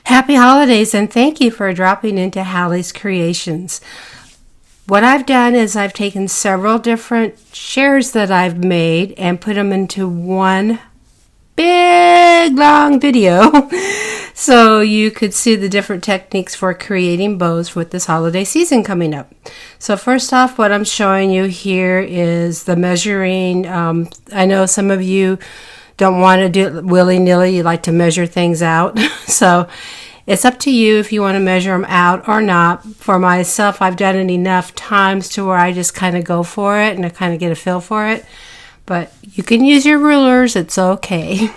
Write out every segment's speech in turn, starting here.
Happy holidays and thank you for dropping into Hallie's Creations. What I've done is I've taken several different shares that I've made and put them into one big long video so you could see the different techniques for creating bows with this holiday season coming up. So first off, what I'm showing you here is the measuring. I know some of you don't want to do it willy-nilly. You like to measure things out. So it's up to you if you want to measure them out or not. For myself, I've done it enough times to where I just kind of go for it and I kind of get a feel for it. But you can use your rulers. It's okay.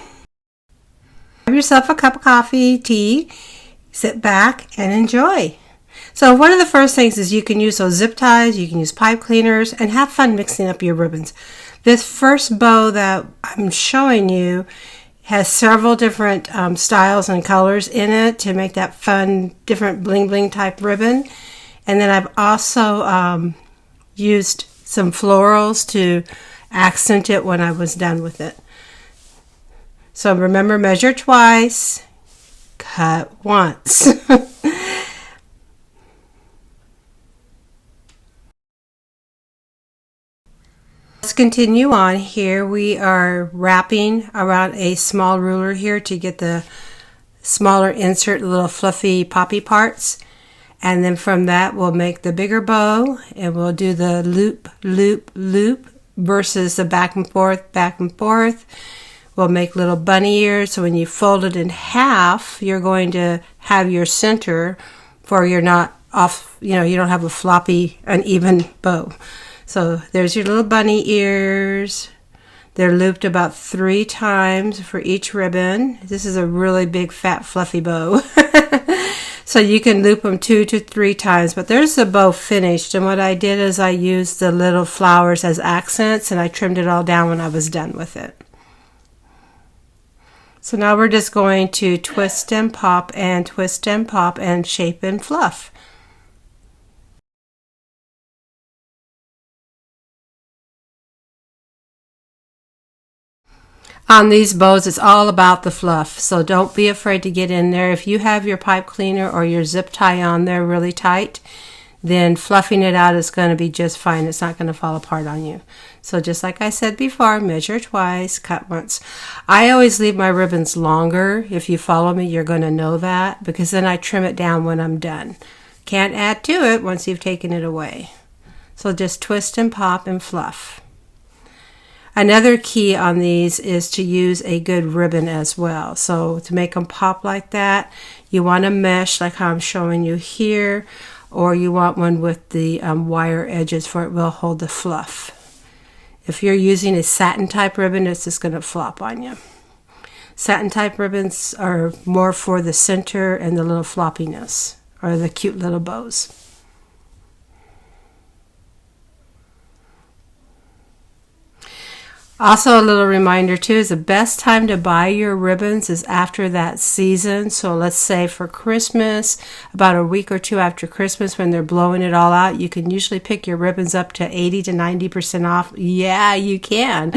Have yourself a cup of coffee, tea, sit back and enjoy. So one of the first things is you can use those zip ties, you can use pipe cleaners, and have fun mixing up your ribbons. This first bow that I'm showing you has several different styles and colors in it to make that fun, different bling bling type ribbon. And then I've also used some florals to accent it when I was done with it. So remember, measure twice, cut once. Let's continue on here. We are wrapping around a small ruler here to get the smaller insert little fluffy poppy parts. And then from that we'll make the bigger bow and we'll do the loop, loop, loop versus the back and forth, back and forth. We'll make little bunny ears, so when you fold it in half, you're going to have your center for you're not off, you don't have a floppy, uneven bow. So there's your little bunny ears. They're looped about 3 times for each ribbon. This is a really big, fat, fluffy bow. So you can loop them 2 to 3 times, but there's the bow finished. And what I did is I used the little flowers as accents and I trimmed it all down when I was done with it. So now we're just going to twist and pop and twist and pop and shape and fluff. On these bows, it's all about the fluff, so don't be afraid to get in there. If you have your pipe cleaner or your zip tie on there really tight, then fluffing it out is going to be just fine. It's not going to fall apart on you. So just like I said before, measure twice, cut once. I always leave my ribbons longer. If you follow me, you're going to know that, because then I trim it down when I'm done. Can't add to it once you've taken it away. So just twist and pop and fluff. Another key on these is to use a good ribbon as well. So to make them pop like that, you want a mesh like how I'm showing you here, or you want one with the wire edges for it will hold the fluff. If you're using a satin type ribbon, it's just going to flop on you. Satin type ribbons are more for the center and the little floppiness, or the cute little bows. Also, a little reminder too is the best time to buy your ribbons is after that season. So let's say for Christmas, about a week or 2 after Christmas when they're blowing it all out, you can usually pick your ribbons up to 80 to 90% off. Yeah, you can.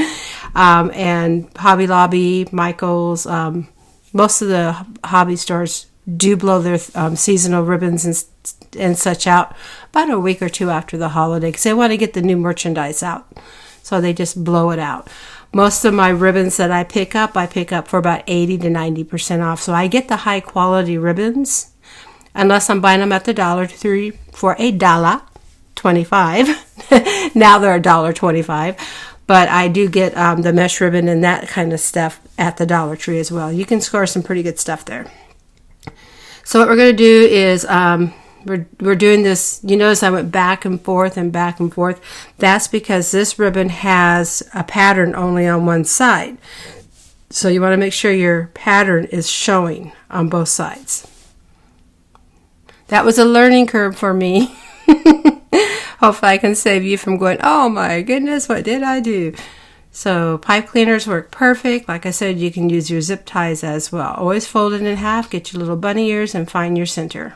And Hobby Lobby, Michael's, most of the hobby stores do blow their seasonal ribbons and such out about a week or 2 after the holiday because they want to get the new merchandise out. So they just blow it out. Most of my ribbons that I pick up for about 80 to 90% off. So I get the high quality ribbons, unless I'm buying them at the Dollar Tree for $1.25. Now they're $1.25. But I do get the mesh ribbon and that kind of stuff at the Dollar Tree as well. You can score some pretty good stuff there. So what we're going to do is we're doing this. You notice I went back and forth and back and forth. That's because this ribbon has a pattern only on one side. So you want to make sure your pattern is showing on both sides. That was a learning curve for me. Hopefully I can save you from going, oh my goodness, what did I do? So pipe cleaners work perfect. Like I said, you can use your zip ties as well. Always fold it in half, get your little bunny ears, and find your center.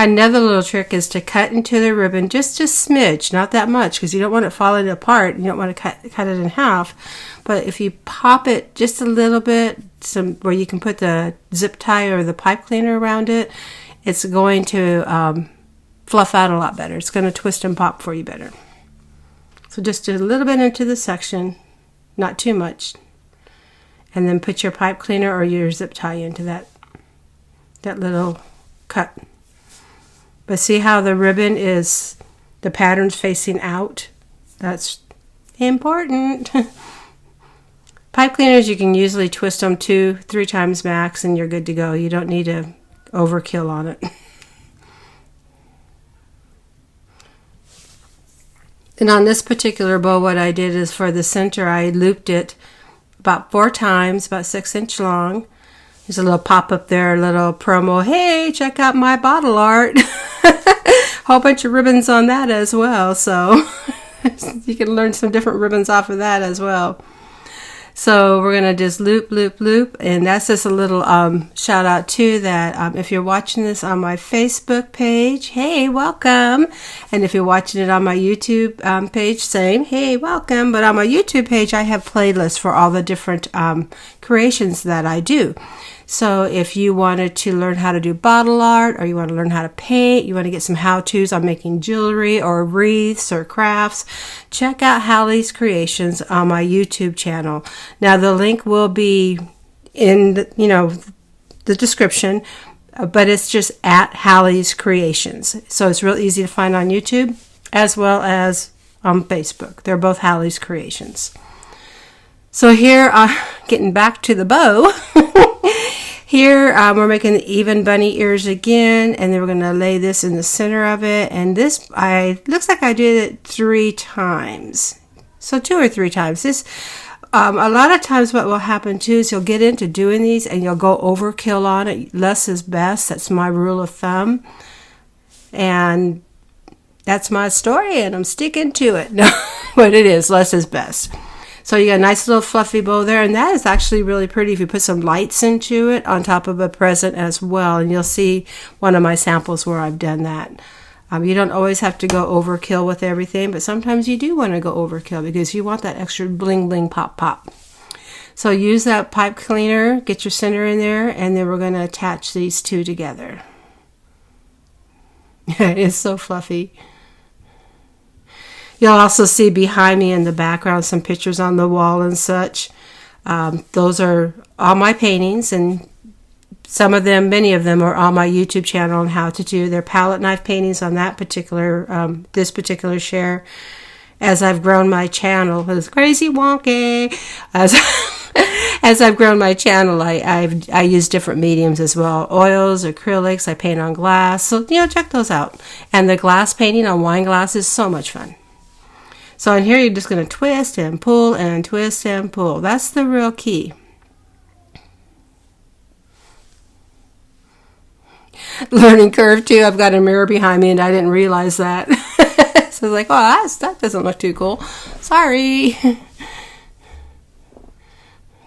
Another little trick is to cut into the ribbon just a smidge, not that much, because you don't want it falling apart. You don't want to cut it in half. But if you pop it just a little bit, where you can put the zip tie or the pipe cleaner around it, it's going to fluff out a lot better. It's going to twist and pop for you better. So just a little bit into the section, not too much. And then put your pipe cleaner or your zip tie into that little cut. But see how the ribbon is, the pattern's facing out? That's important. Pipe cleaners, you can usually twist them 2-3 times max and you're good to go. You don't need to overkill on it. And on this particular bow, what I did is for the center, I looped it about 4 times, about 6-inch long. There's a little pop-up there, a little promo. Hey, check out my bottle art. Whole bunch of ribbons on that as well. So you can learn some different ribbons off of that as well. So we're going to just loop, loop, loop. And that's just a little shout out too that if you're watching this on my Facebook page, hey, welcome. And if you're watching it on my YouTube page, same, hey, welcome. But on my YouTube page, I have playlists for all the different creations that I do. So if you wanted to learn how to do bottle art, or you want to learn how to paint, you want to get some how-tos on making jewelry or wreaths or crafts, check out Hallie's Creations on my YouTube channel. Now the link will be in the description, but it's just at Hallie's Creations. So it's real easy to find on YouTube as well as on Facebook. They're both Hallie's Creations. So here, getting back to the bow. Here we're making the even bunny ears again, and then we're going to lay this in the center of it. And this, looks like I did it 3 times, so 2 or 3 times. This, a lot of times, what will happen too is you'll get into doing these and you'll go overkill on it. Less is best. That's my rule of thumb, and that's my story, and I'm sticking to it. No, but it is less is best. So you got a nice little fluffy bow there, and that is actually really pretty if you put some lights into it on top of a present as well. And you'll see one of my samples where I've done that. You don't always have to go overkill with everything, but sometimes you do want to go overkill because you want that extra bling bling pop pop. So use that pipe cleaner, get your center in there, and then we're going to attach these 2 together. It's so fluffy. You'll also see behind me in the background some pictures on the wall and such. Those are all my paintings, and some of them, many of them, are on my YouTube channel on how to do. They're palette knife paintings on that particular, this particular share. As I've grown my channel, it's crazy wonky. As I've grown my channel, I use different mediums as well. Oils, acrylics, I paint on glass. So, check those out. And the glass painting on wine glass is so much fun. So in here, you're just going to twist and pull and twist and pull. That's the real key. Learning curve too. I've got a mirror behind me and I didn't realize that. So I was like, oh, that doesn't look too cool. Sorry.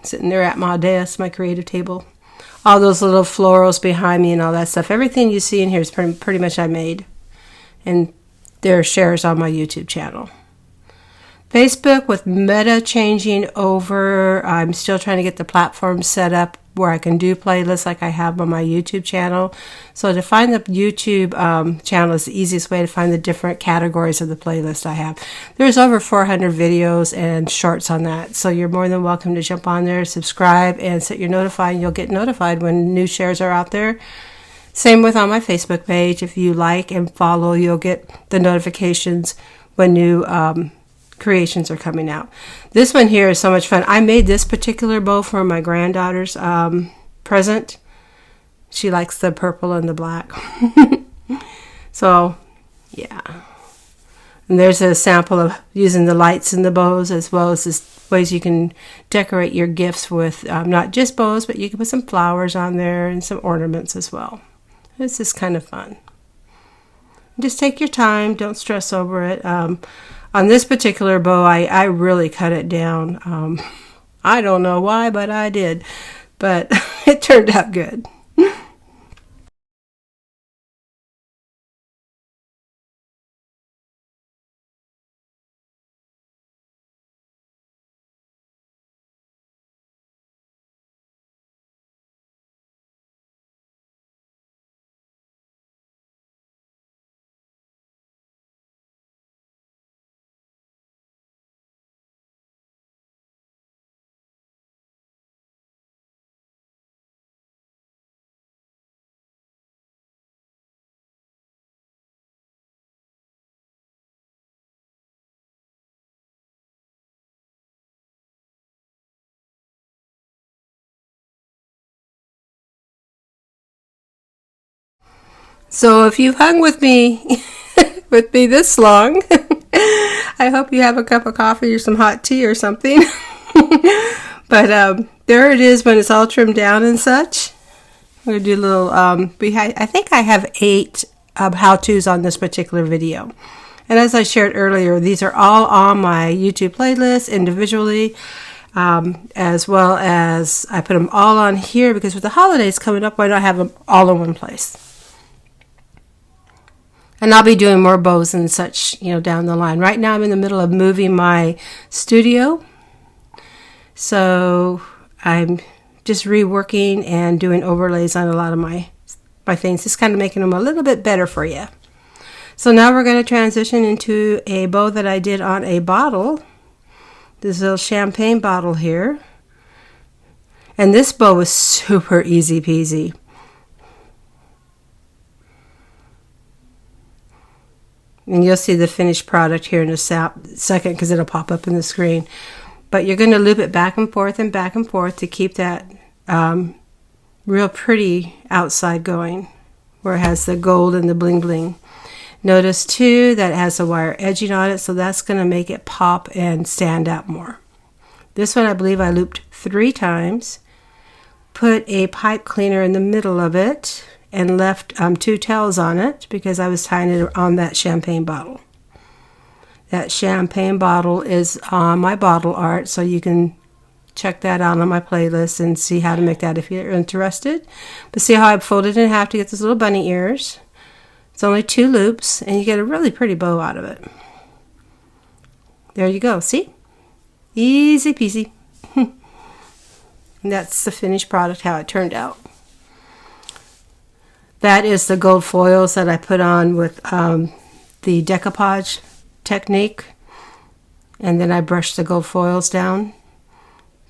Sitting there at my desk, my creative table. All those little florals behind me and all that stuff. Everything you see in here is pretty much I made. And there are shares on my YouTube channel. Facebook, with Meta changing over, I'm still trying to get the platform set up where I can do playlists like I have on my YouTube channel. So to find the YouTube channel is the easiest way to find the different categories of the playlist I have. There's over 400 videos and shorts on that. So you're more than welcome to jump on there, subscribe, and set your notify. You'll get notified when new shares are out there. Same with on my Facebook page. If you like and follow, you'll get the notifications when new creations are coming out. This one here is so much fun. I made this particular bow for my granddaughter's present. She likes the purple and the black. So, yeah. And there's a sample of using the lights in the bows, as well as this ways you can decorate your gifts with not just bows, but you can put some flowers on there and some ornaments as well. This is kind of fun. Just take your time. Don't stress over it. On this particular bow, I really cut it down. I don't know why, but I did. But it turned out good. So if you've hung with me this long, I hope you have a cup of coffee or some hot tea or something. But there it is when it's all trimmed down and such. I'm going to do a little, I think I have 8 how-tos on this particular video. And as I shared earlier, these are all on my YouTube playlist individually, as well as I put them all on here because with the holidays coming up, why not have them all in one place? And I'll be doing more bows and such, down the line. Right now I'm in the middle of moving my studio. So I'm just reworking and doing overlays on a lot of my things, just kind of making them a little bit better for you. So now we're going to transition into a bow that I did on a bottle, this little champagne bottle here. And this bow was super easy peasy. And you'll see the finished product here in a second because it'll pop up in the screen. But you're going to loop it back and forth to keep that real pretty outside going, where it has the gold and the bling bling. Notice too that it has a wire edging on it, so that's going to make it pop and stand out more. This one I believe I looped 3 times, put a pipe cleaner in the middle of it, and left 2 tails on it because I was tying it on that champagne bottle. That champagne bottle is on my bottle art, so you can check that out on my playlist and see how to make that if you're interested. But see how I folded it in half to get those little bunny ears. It's only 2 loops, and you get a really pretty bow out of it. There you go. See? Easy peasy. And that's the finished product, how it turned out. That is the gold foils that I put on with the decoupage technique, and then I brushed the gold foils down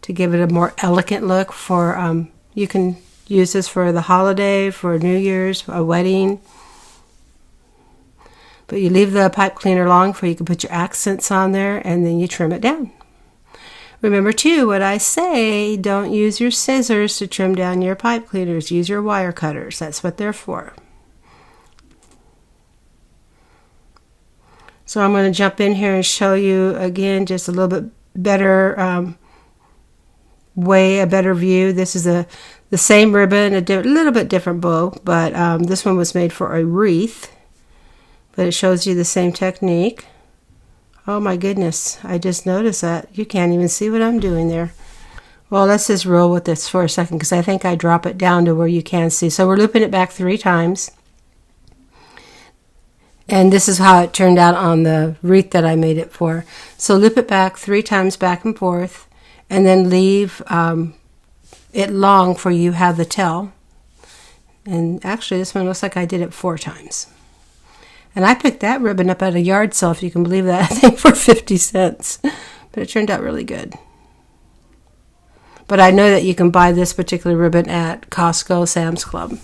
to give it a more elegant look. For you can use this for the holiday, for New Year's, a wedding, but you leave the pipe cleaner long for you can put your accents on there, and then you trim it down. Remember too what I say, don't use your scissors to trim down your pipe cleaners, use your wire cutters. That's what they're for. So I'm going to jump in here and show you again just a little bit better a better view. This is the same ribbon, a little bit different bow, but this one was made for a wreath, but it shows you the same technique. Oh my goodness, I just noticed that. You can't even see what I'm doing there. Well, let's just roll with this for a second because I think I drop it down to where you can see. So we're looping it back 3 times. And this is how it turned out on the wreath that I made it for. So loop it back 3 times back and forth, and then leave it long for you have the tail. And actually this one looks like I did it 4 times. And I picked that ribbon up at a yard sale, if you can believe that, I think for 50 cents. But it turned out really good. But I know that you can buy this particular ribbon at Costco, Sam's Club.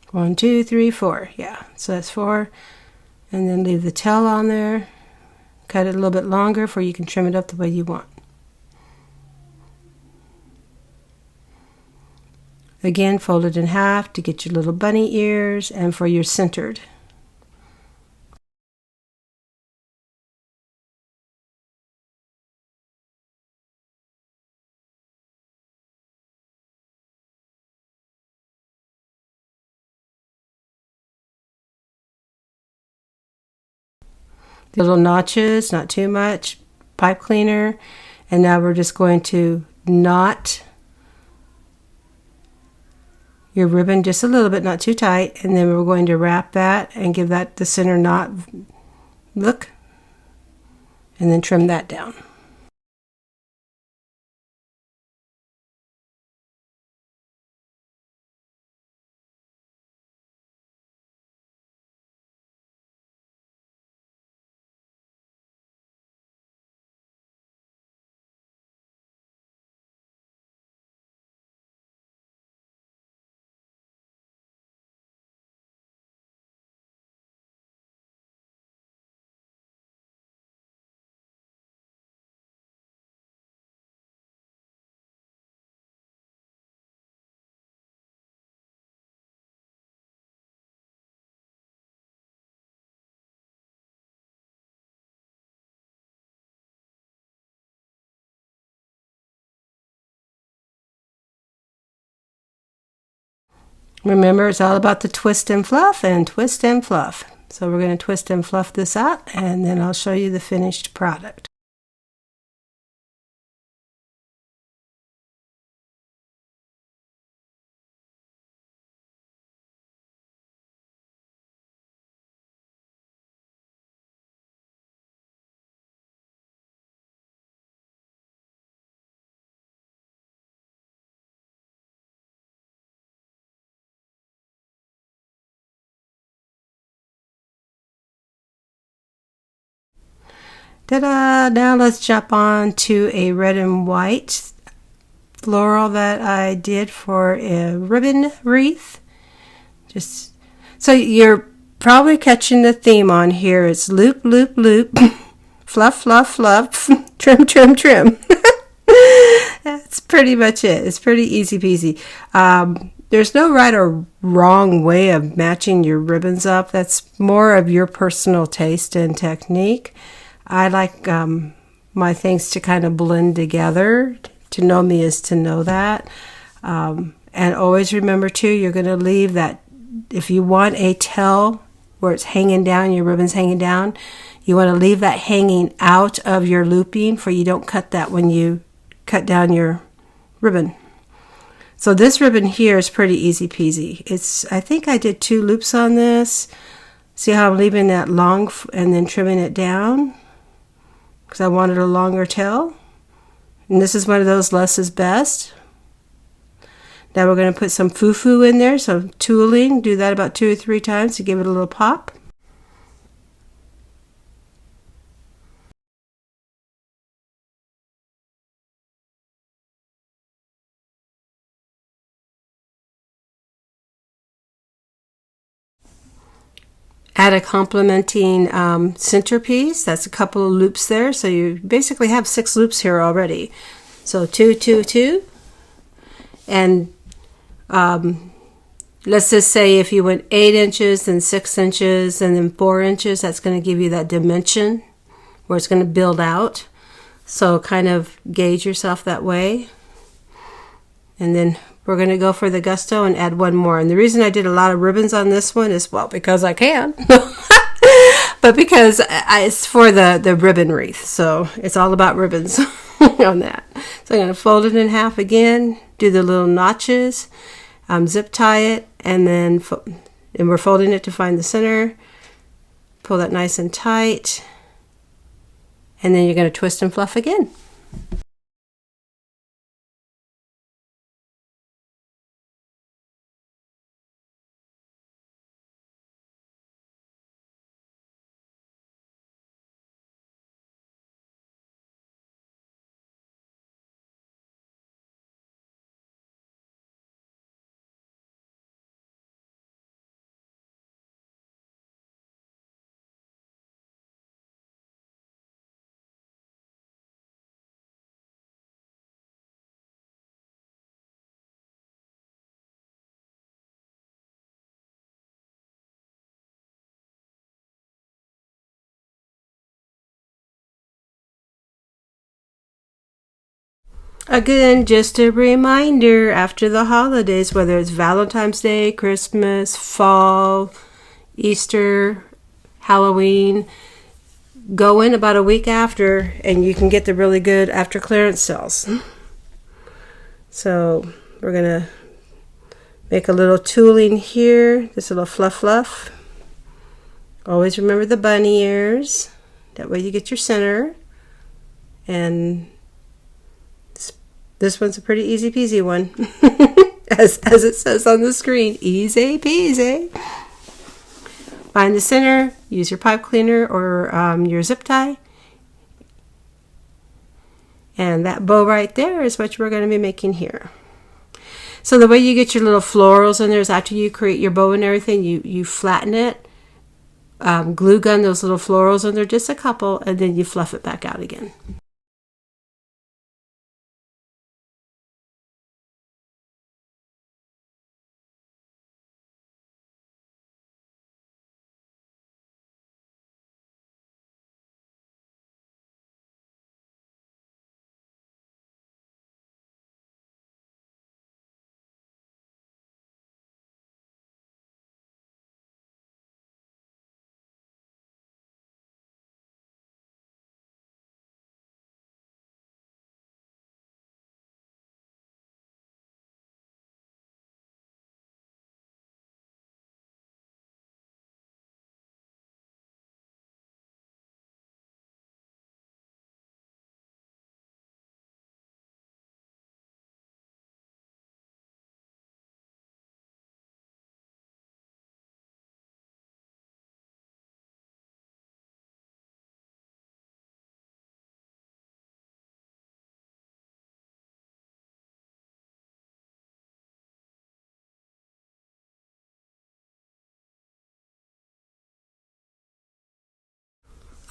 One, 2, 3, 4. Yeah, so that's 4. And then leave the tail on there. Cut it a little bit longer for you can trim it up the way you want. Again, fold it in half to get your little bunny ears and for your centered. The little notches, not too much, pipe cleaner, and now we're just going to knot your ribbon just a little bit, not too tight, and then we're going to wrap that and give that the center knot look, and then trim that down. Remember, it's all about the twist and fluff and twist and fluff. So we're going to twist and fluff this out, and then I'll show you the finished product. Ta-da! Now let's jump on to a red and white floral that I did for a ribbon wreath. Just so you're probably catching the theme on here. It's loop, loop, loop, fluff, fluff, fluff, trim, trim, trim. That's pretty much it. It's pretty easy peasy. There's no right or wrong way of matching your ribbons up. That's more of your personal taste and technique. I like my things to kind of blend together. To know me is to know that. And always remember too, you're going to leave that, if you want a tail where it's hanging down, your ribbon's hanging down, you want to leave that hanging out of your looping, for you don't cut that when you cut down your ribbon. So this ribbon here is pretty easy peasy. I think I did 2 loops on this. See how I'm leaving that long and then trimming it down? Because I wanted a longer tail. And this is one of those less is best. Now we're going to put some foo-foo in there, so tooling. Do that about 2 or 3 times to give it a little pop. Add a complementing centerpiece. That's a couple of loops there. So you basically have 6 loops here already. So 2, 2, 2. And let's just say if you went 8 inches, then 6 inches, and then 4 inches, that's going to give you that dimension where it's going to build out. So kind of gauge yourself that way. And then we're going to go for the gusto and add 1 more. And the reason I did a lot of ribbons on this one is, well, because I can. But because it's for the ribbon wreath. So it's all about ribbons on that. So I'm going to fold it in half again, do the little notches, zip tie it, and then we're folding it to find the center. Pull that nice and tight. And then you're going to twist and fluff again. Again, just a reminder, after the holidays, whether it's Valentine's Day, Christmas, fall, Easter, Halloween, go in about a week after and you can get the really good after clearance sales. So we're going to make a little tooling here, this little fluff. Always remember the bunny ears. That way you get your center. And this one's a pretty easy peasy one. as it says on the screen, easy peasy. Find the center, use your pipe cleaner or your zip tie. And that bow right there is what we're going to be making here. So the way you get your little florals in there is after you create your bow and everything, you flatten it, glue gun those little florals in there, just a couple, and then you fluff it back out again.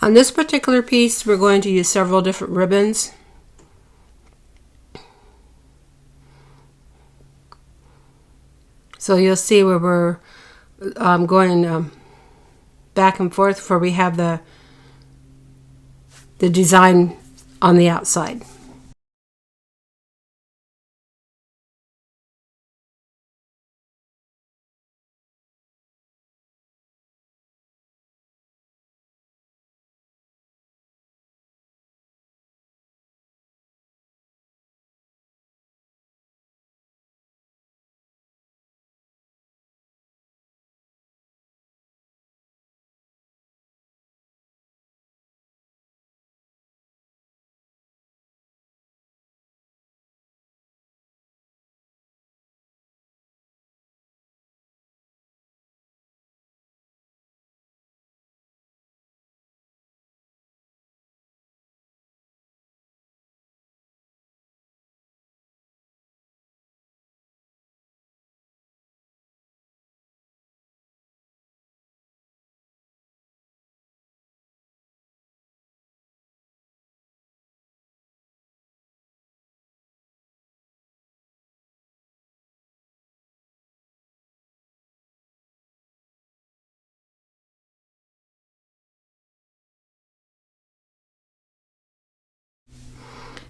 On this particular piece, we're going to use several different ribbons. So you'll see where we're going back and forth where we have the design on the outside.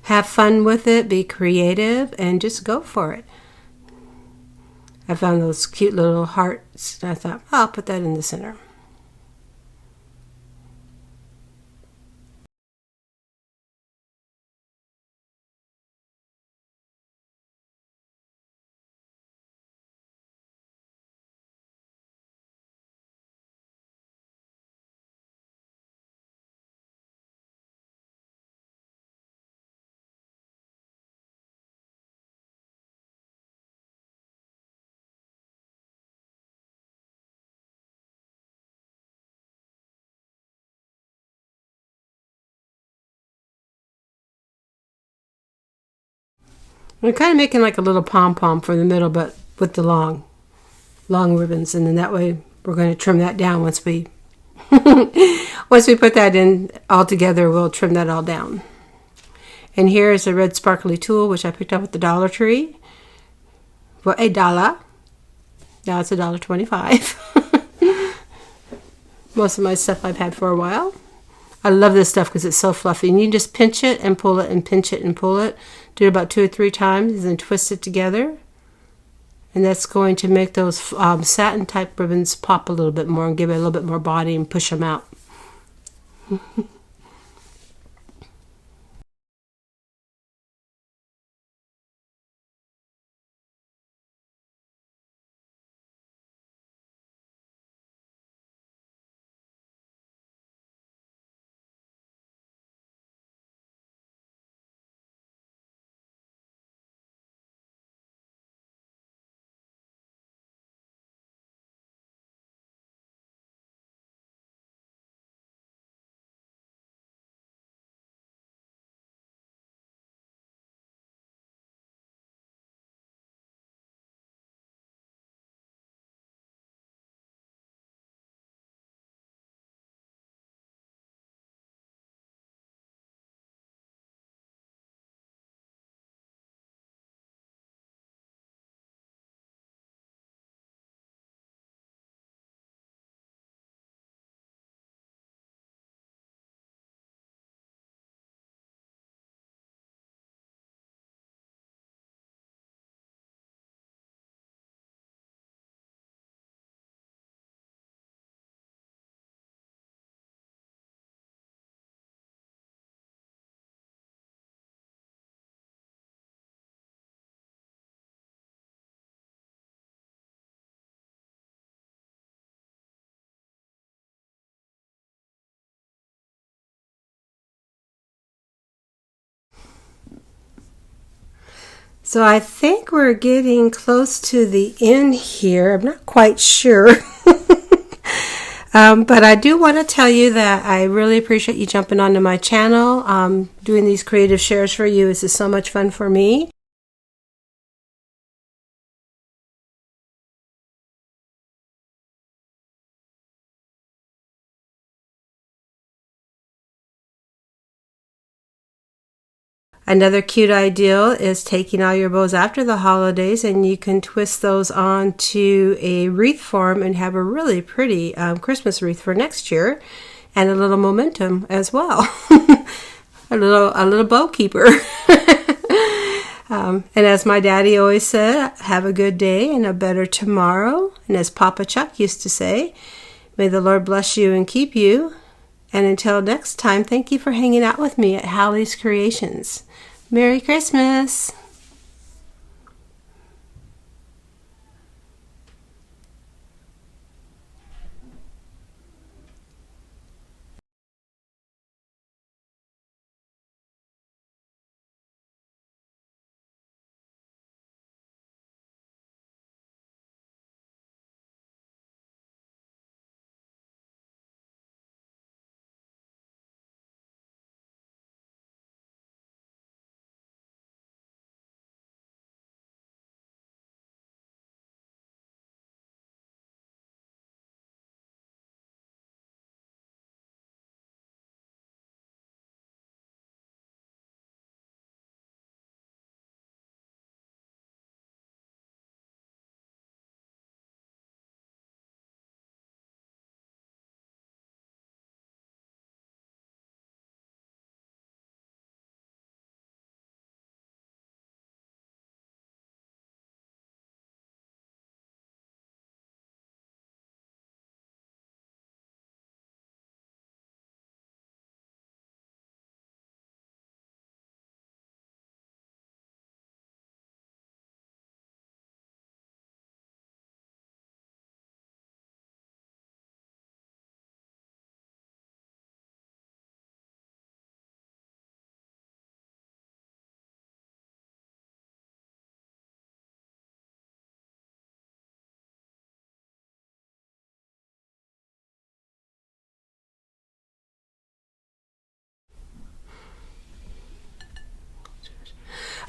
Have fun with it, be creative, and just go for it. I found those cute little hearts, and I thought, oh, I'll put that in the center. We're kind of making like a little pom-pom for the middle, but with the long ribbons, and then that way we're going to trim that down once we once we put that in all together. We'll trim that all down. And here is a red sparkly tulle, which I picked up at the Dollar Tree for $1. Now it's $1.25. Most of my stuff I've had for a while. I love this stuff because it's so fluffy. And you can just pinch it and pull it and pinch it and pull it. Do it about 2 or 3 times and then twist it together. And that's going to make those satin type ribbons pop a little bit more and give it a little bit more body and push them out. So I think we're getting close to the end here. I'm not quite sure. But I do want to tell you that I really appreciate you jumping onto my channel. Doing these creative shares for you. This is so much fun for me. Another cute idea is taking all your bows after the holidays, and you can twist those onto a wreath form and have a really pretty Christmas wreath for next year, and a little momentum as well. a little bow keeper. And as my daddy always said, have a good day and a better tomorrow. And as Papa Chuck used to say, may the Lord bless you and keep you. And until next time, thank you for hanging out with me at Hallie's Creations. Merry Christmas!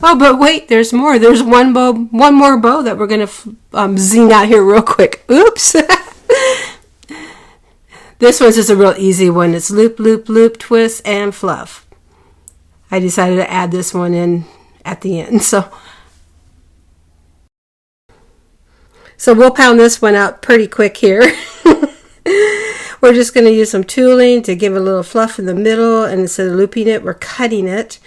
Oh, but wait, there's more. There's one more bow that we're going to zing out here real quick. Oops. This one's just a real easy one. It's loop, loop, loop, twist, and fluff. I decided to add this one in at the end. So we'll pound this one out pretty quick here. We're just going to use some tooling to give it a little fluff in the middle, and instead of looping it, we're cutting it.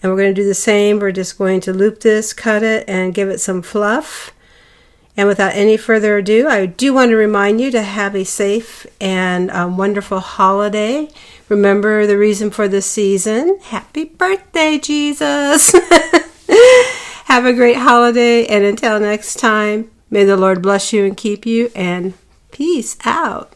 And we're going to do the same. We're just going to loop this, cut it, and give it some fluff. And without any further ado, I do want to remind you to have a safe and wonderful holiday. Remember the reason for the season. Happy birthday, Jesus! Have a great holiday, and until next time, may the Lord bless you and keep you, and peace out.